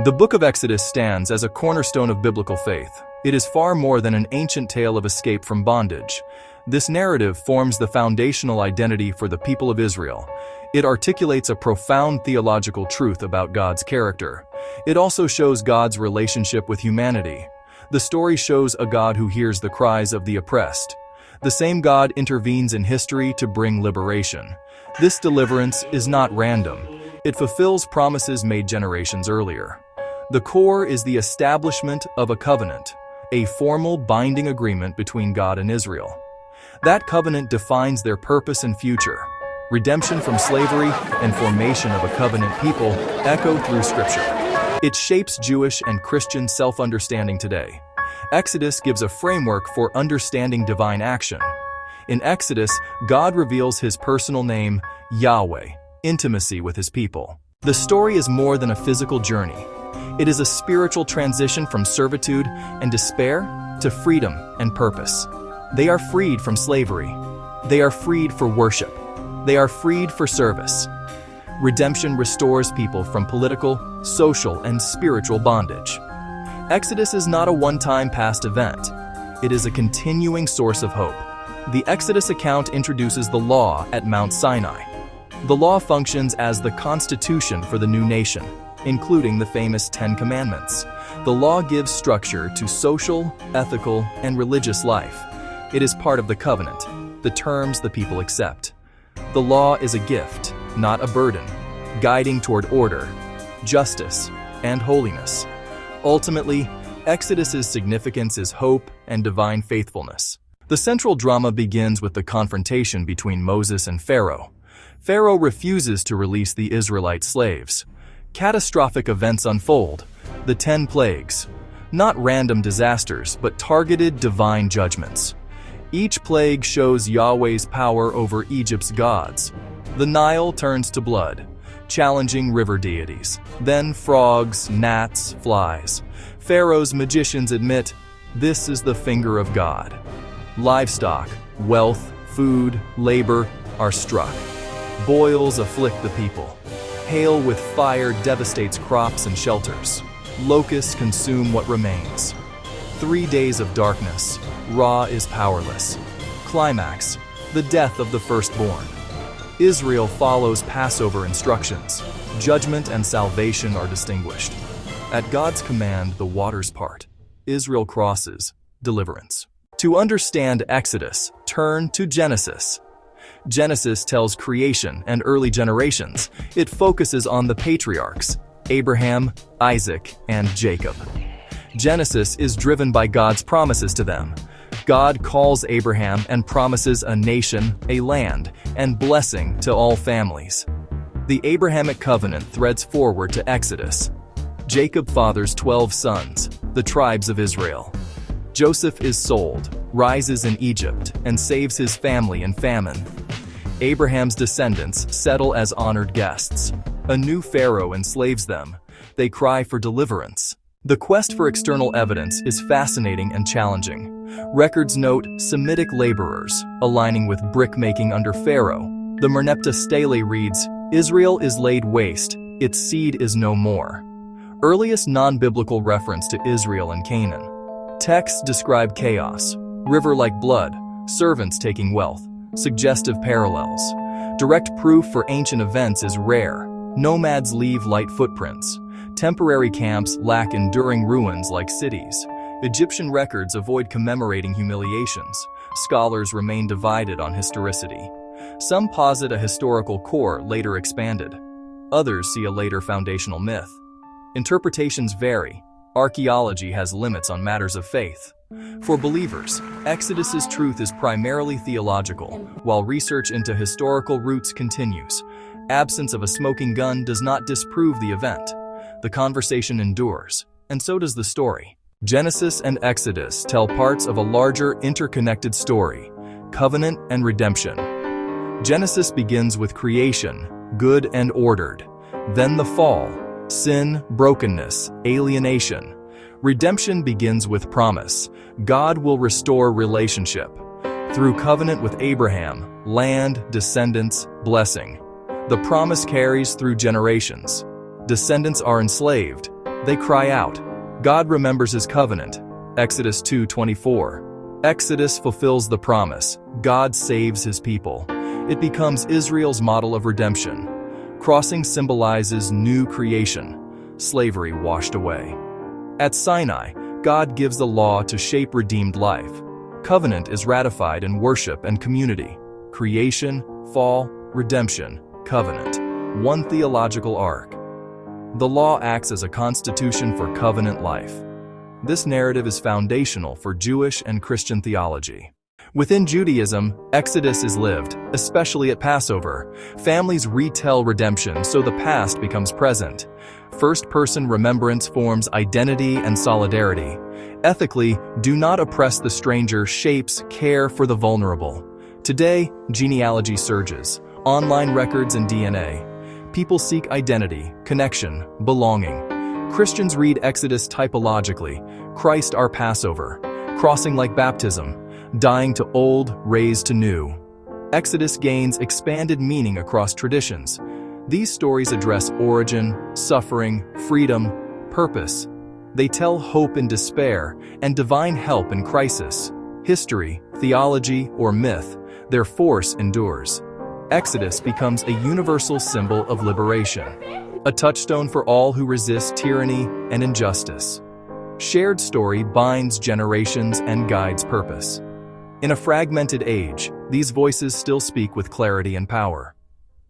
The book of Exodus stands as a cornerstone of biblical faith. It is far more than an ancient tale of escape from bondage. This narrative forms the foundational identity for the people of Israel. It articulates a profound theological truth about God's character. It also shows God's relationship with humanity. The story shows a God who hears the cries of the oppressed. The same God intervenes in history to bring liberation. This deliverance is not random. It fulfills promises made generations earlier. The core is the establishment of a covenant, a formal binding agreement between God and Israel. That covenant defines their purpose and future. Redemption from slavery and formation of a covenant people echo through Scripture. It shapes Jewish and Christian self-understanding today. Exodus gives a framework for understanding divine action. In Exodus, God reveals His personal name, Yahweh, intimacy with His people. The story is more than a physical journey. It is a spiritual transition from servitude and despair to freedom and purpose. They are freed from slavery. They are freed for worship. They are freed for service. Redemption restores people from political, social, and spiritual bondage. Exodus is not a one-time past event. It is a continuing source of hope. The Exodus account introduces the law at Mount Sinai. The law functions as the constitution for the new nation, including the famous 10 Commandments. The law gives structure to social, ethical, and religious life. It is part of the covenant, the terms the people accept. The law is a gift, not a burden, guiding toward order, justice, and holiness. Ultimately, Exodus's significance is hope and divine faithfulness. The central drama begins with the confrontation between Moses and Pharaoh. Pharaoh refuses to release the Israelite slaves. Catastrophic events unfold, the 10 plagues. Not random disasters, but targeted divine judgments. Each plague shows Yahweh's power over Egypt's gods. The Nile turns to blood, challenging river deities. Then frogs, gnats, flies. Pharaoh's magicians admit, this is the finger of God. Livestock, wealth, food, labor are struck. Boils afflict the people. Hail with fire devastates crops and shelters. Locusts consume what remains. 3 days of darkness. Ra is powerless. Climax, the death of the firstborn. Israel follows Passover instructions. Judgment and salvation are distinguished. At God's command, the waters part. Israel crosses. Deliverance. To understand Exodus, turn to Genesis. Genesis tells creation and early generations. It focuses on the patriarchs, Abraham, Isaac, and Jacob. Genesis is driven by God's promises to them. God calls Abraham and promises a nation, a land, and blessing to all families. The Abrahamic covenant threads forward to Exodus. Jacob fathers 12 sons, the tribes of Israel. Joseph is sold, rises in Egypt, and saves his family in famine. Abraham's descendants settle as honored guests. A new Pharaoh enslaves them. They cry for deliverance. The quest for external evidence is fascinating and challenging. Records note Semitic laborers aligning with brick-making under Pharaoh. The Merneptah Stele reads, Israel is laid waste, its seed is no more. Earliest non-biblical reference to Israel and Canaan. Texts describe chaos, river like blood, servants taking wealth, suggestive parallels. Direct proof for ancient events is rare. Nomads leave light footprints. Temporary camps lack enduring ruins like cities. Egyptian records avoid commemorating humiliations. Scholars remain divided on historicity. Some posit a historical core later expanded. Others see a later foundational myth. Interpretations vary. Archaeology has limits on matters of faith. For believers, Exodus's truth is primarily theological, while research into historical roots continues. Absence of a smoking gun does not disprove the event. The conversation endures, and so does the story. Genesis and Exodus tell parts of a larger interconnected story, covenant and redemption. Genesis begins with creation, good and ordered. Then the fall, sin, brokenness, alienation. Redemption begins with promise. God will restore relationship. Through covenant with Abraham, land, descendants, blessing. The promise carries through generations. Descendants are enslaved. They cry out. God remembers his covenant. Exodus 2:24. Exodus fulfills the promise. God saves his people. It becomes Israel's model of redemption. Crossing symbolizes new creation, slavery washed away. At Sinai, God gives the law to shape redeemed life. Covenant is ratified in worship and community. Creation, fall, redemption, covenant. One theological arc. The law acts as a constitution for covenant life. This narrative is foundational for Jewish and Christian theology. Within Judaism, Exodus is lived, especially at Passover. Families retell redemption so the past becomes present. First-person remembrance forms identity and solidarity. Ethically, do not oppress the stranger shapes care for the vulnerable. Today, genealogy surges, online records and DNA. People seek identity, connection, belonging. Christians read Exodus typologically, Christ our Passover, crossing like baptism, dying to old, raised to new. Exodus gains expanded meaning across traditions. These stories address origin, suffering, freedom, purpose. They tell hope in despair and divine help in crisis. History, theology, or myth, their force endures. Exodus becomes a universal symbol of liberation, a touchstone for all who resist tyranny and injustice. Shared story binds generations and guides purpose. In a fragmented age, these voices still speak with clarity and power.